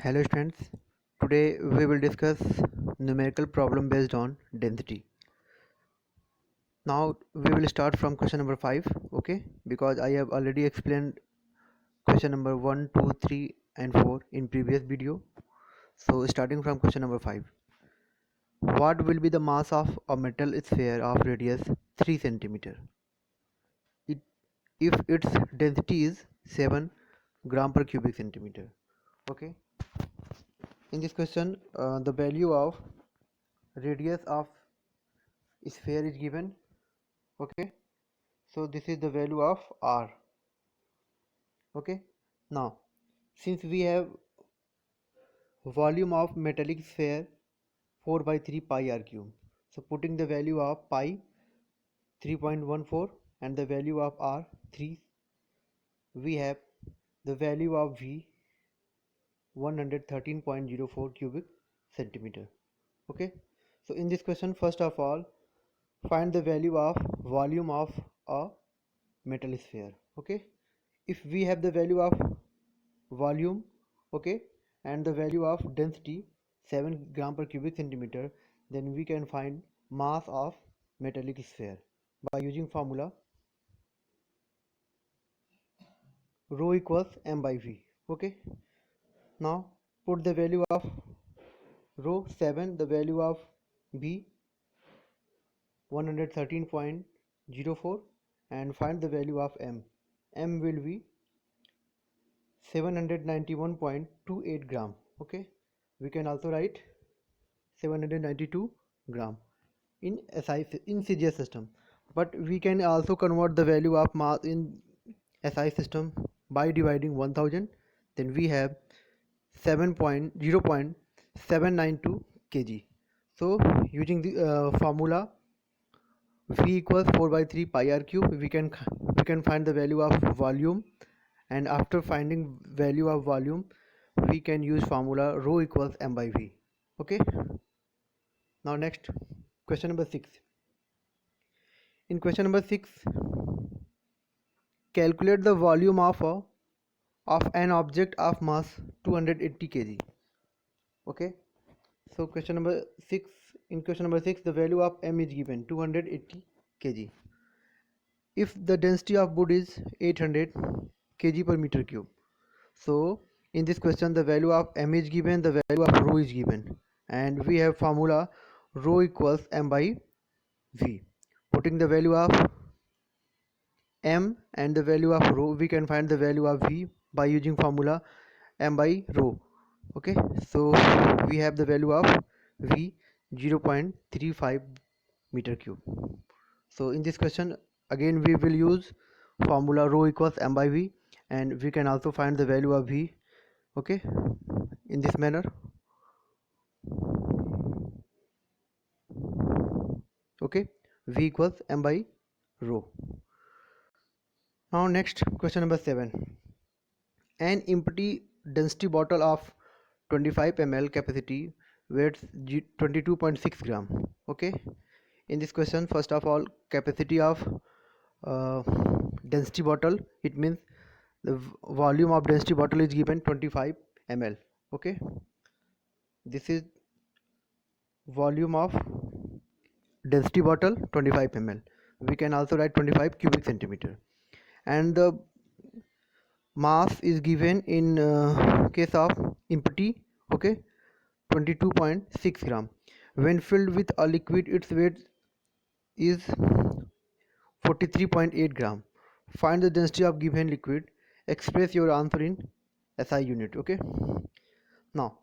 Hello students, today we will discuss numerical problem based on density. Now we will start from question number 5, okay, because I have already explained question number 1, 2, 3 and 4 in previous video. So starting from question number 5. What will be the mass of a metal sphere of radius 3 centimeter? It, if its density is 7 gram per cubic centimeter. Okay. In this question, the value of radius of sphere is given. Okay, so this is the value of r. Okay, now since we have volume of metallic sphere 4 by 3 pi r cube, so putting the value of pi 3.14 and the value of r 3, we have the value of v 113.04 cubic centimeter. Okay, so in this question, first of all, find the value of volume of a metal sphere. Okay, if we have the value of volume, okay, and the value of density 7 gram per cubic centimeter, then we can find mass of metallic sphere by using formula rho equals m by v. Okay, now put the value of rho 7, the value of v 113.04, and find the value of m will be 791.28 gram. Okay, we can also write 792 gram in CGS system, but we can also convert the value of mass in SI system by dividing 1000. Then we have 0.792 kg. So using the formula V equals 4 by 3 pi r cube, we can find the value of volume, and after finding value of volume, we can use formula rho equals m by v. Okay, now next, question number 6. In question number 6, calculate the volume of an object of mass 280 kg. Okay, so question number 6, in question number 6, the value of m is given 280 kg. If the density of wood is 800 kg per meter cube, so in this question the value of m is given, the value of rho is given, and we have formula rho equals m by v. Putting the value of m and the value of rho, we can find the value of v by using formula m by rho. Okay, so we have the value of v 0.35 meter cube. So in this question again we will use formula rho equals m by v, and we can also find the value of v. Okay, in this manner. Okay, v equals m by rho. Now next, question number 7. An empty density bottle of 25 ml capacity weighs 22.6 gram. Okay, in this question, first of all, capacity of density bottle, it means the volume of density bottle is given 25 ml. Okay, this is volume of density bottle 25 ml. We can also write 25 cubic centimeter, and the mass is given in case of empty. Okay, 22.6 gram. When filled with a liquid, its weight is 43.8 gram. Find the density of given liquid. Express your answer in SI unit. Okay, now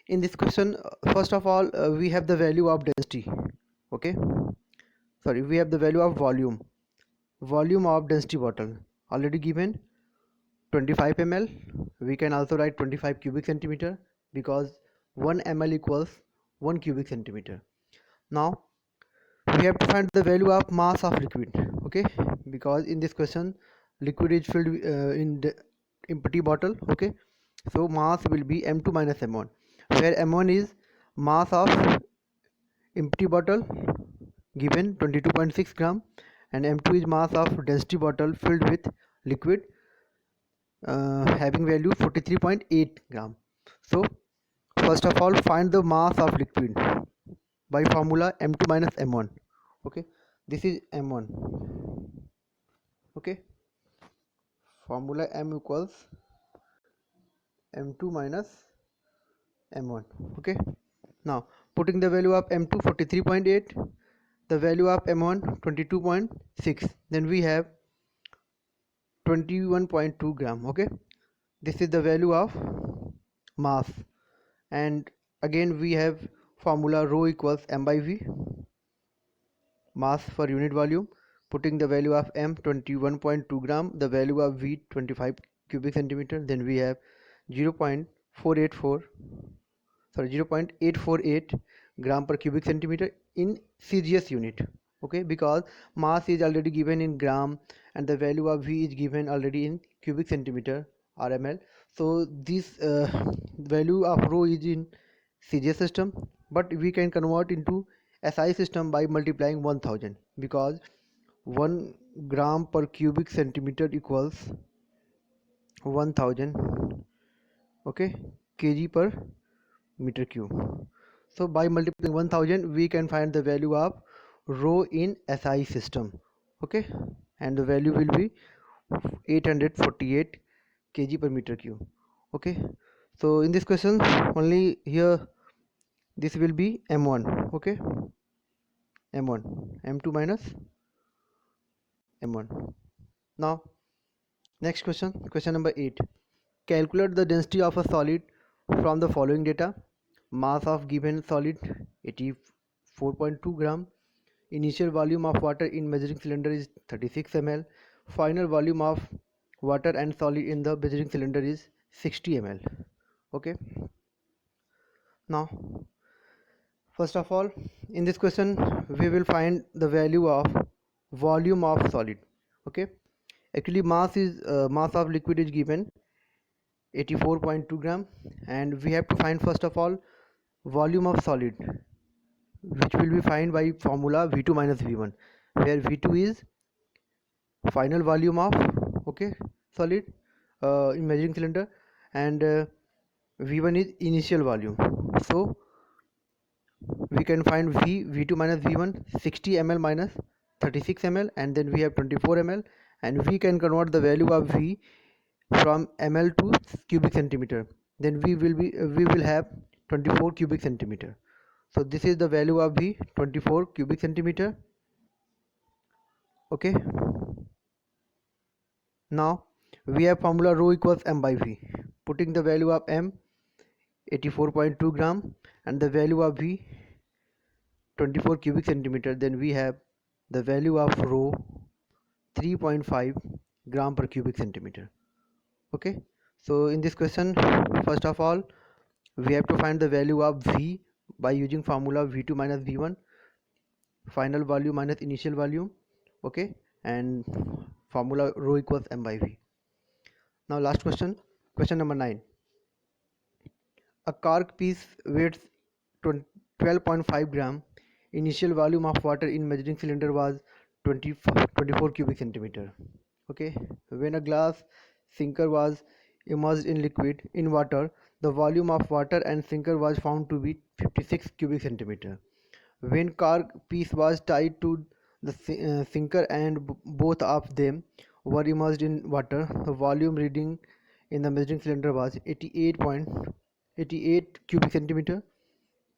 in this question, first of all, we have the value of density. Okay, sorry, we have the value of volume of density bottle already given 25 ml. We can also write 25 cubic centimeter because 1 ml equals 1 cubic centimeter. Now we have to find the value of mass of liquid. Okay, because in this question liquid is filled in the empty bottle. Okay, so mass will be m2 minus m1, where m1 is mass of empty bottle given 22.6 gram, and m2 is mass of density bottle filled with liquid having value 43.8 gram. So first of all, find the mass of liquid by formula m2 minus m1. Okay, this is m1. Okay, formula m equals m2 minus m1. Okay, now putting the value of m2 43.8, the value of m1 22.6, then we have 21.2 gram. Okay, this is the value of mass, and again we have formula rho equals m by v, mass per unit volume. Putting the value of m 21.2 gram, the value of v 25 cubic centimeter, then we have 0.484 0.848 gram per cubic centimeter in CGS unit. Okay, because mass is already given in gram and the value of v is given already in cubic centimeter RML. So this value of rho is in CGS system, but we can convert into SI system by multiplying 1000, because 1 gram per cubic centimeter equals 1000, okay, kg per meter cube. So by multiplying 1000 we can find the value of rho in SI system. Okay, and the value will be 848 kg per meter cube. Okay, so in this question only here this will be m1. Okay, m1, m2 minus m1. Now next question, question number 8. Calculate the density of a solid from the following data. Mass of given solid 84.2 gram. Initial volume of water in measuring cylinder is 36 ml. Final volume of water and solid in the measuring cylinder is 60 ml. Okay, now first of all, in this question we will find the value of volume of solid. Okay, actually mass of liquid is given 84.2 gram, and we have to find first of all volume of solid, which will be found by formula v2 minus v1, where v2 is final volume of, okay, solid in measuring cylinder, and v1 is initial volume. So we can find v2 minus v1 60 ml minus 36 ml, and then we have 24 ml, and we can convert the value of v from ml to cubic centimeter, then we will have 24 cubic centimeter. So this is the value of v, 24 cubic centimeter. Okay, now we have formula rho equals m by v. Putting the value of m 84.2 gram and the value of v 24 cubic centimeter, then we have the value of rho 3.5 gram per cubic centimeter. Okay, so in this question first of all we have to find the value of v by using formula v2 minus v1, final volume minus initial volume. Okay, and formula rho equals m by v. Now last question, question number 9. A cork piece weighs 12.5 gram. Initial volume of water in measuring cylinder was 24 cubic centimeter. Okay, when a glass sinker was immersed in liquid in water, the volume of water and sinker was found to be 56 cubic centimeter. When cork piece was tied to the sinker and both of them were immersed in water, the volume reading in the measuring cylinder was 88 cubic centimeter.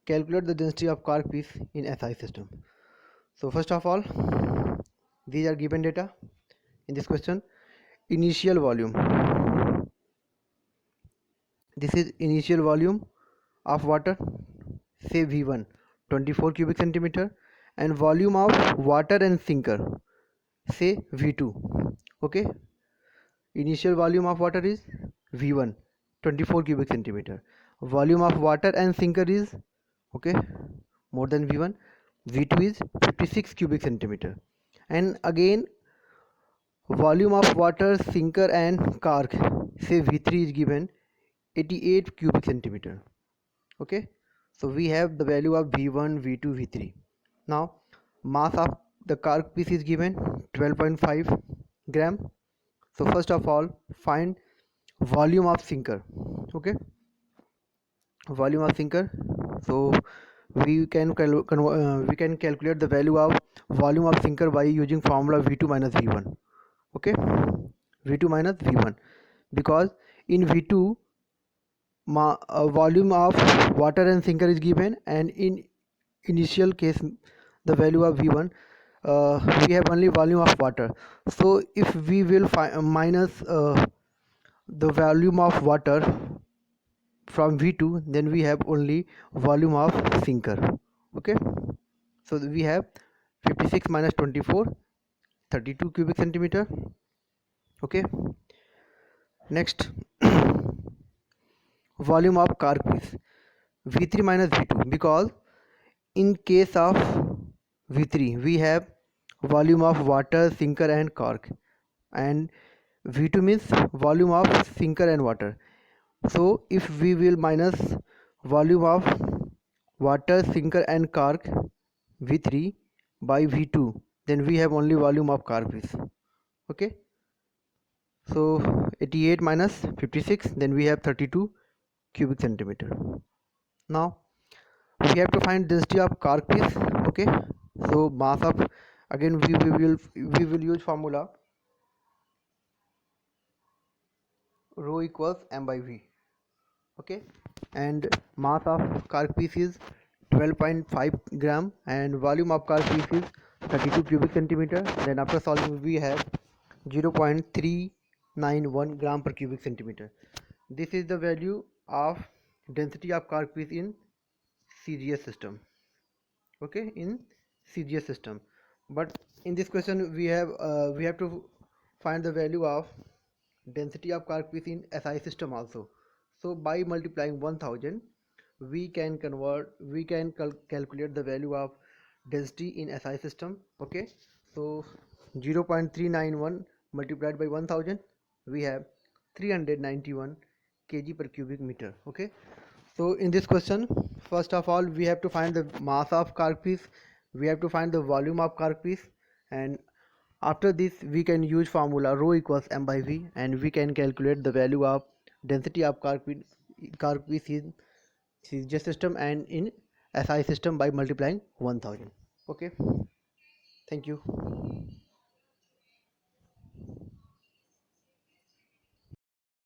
Calculate the density of cork piece in SI system. So first of all, these are given data in this question. Initial volume, this is initial volume of water, say v1 24 cubic centimeter, and volume of water and sinker, say v2. Okay, initial volume of water is v1 24 cubic centimeter, volume of water and sinker is, okay, more than v1, v2 is 56 cubic centimeter, and again volume of water, sinker and cork, say v3 is given 88 cubic centimeter. Okay, so we have the value of v1, v2, v3. Now mass of the cork piece is given 12.5 gram. So first of all find volume of sinker. Okay, volume of sinker. So we can calculate the value of volume of sinker by using formula V2 minus V1. Okay, V2 minus V1, because in V2 volume of water and sinker is given, and in initial case the value of V1, we have only volume of water. So if we will minus the volume of water from V2, then we have only volume of sinker. Okay, so we have 56 minus 24, 32 cubic centimeter. Okay, next, volume of cork piece, V3 minus V2, because in case of V3 we have volume of water, sinker and cork, and V2 means volume of sinker and water. So if we will minus volume of water, sinker and cork, V3, by V2, then we have only volume of cork piece. Okay, so 88 minus 56, then we have 32 cubic centimeter. Now we have to find density of cork piece. Okay, so mass of, again we will use formula rho equals m by v. Okay, and mass of cork piece is 12.5 gram and volume of cork piece is 32 cubic centimeter. Then after solving we have 0.391 gram per cubic centimeter. This is the value of density of cork piece in CGS system. Okay, in CGS system, but in this question we have to find the value of density of cork piece in SI system also. So by multiplying 1000 we can calculate the value of density in SI system. Okay, so 0.391 multiplied by 1000, we have 391 kg per cubic meter. Okay, so in this question, first of all we have to find the mass of cork piece, we have to find the volume of cork piece, and after this we can use formula rho equals m by v, and we can calculate the value of density of cork piece in CGS system and in SI system by multiplying 1000. Okay, thank you.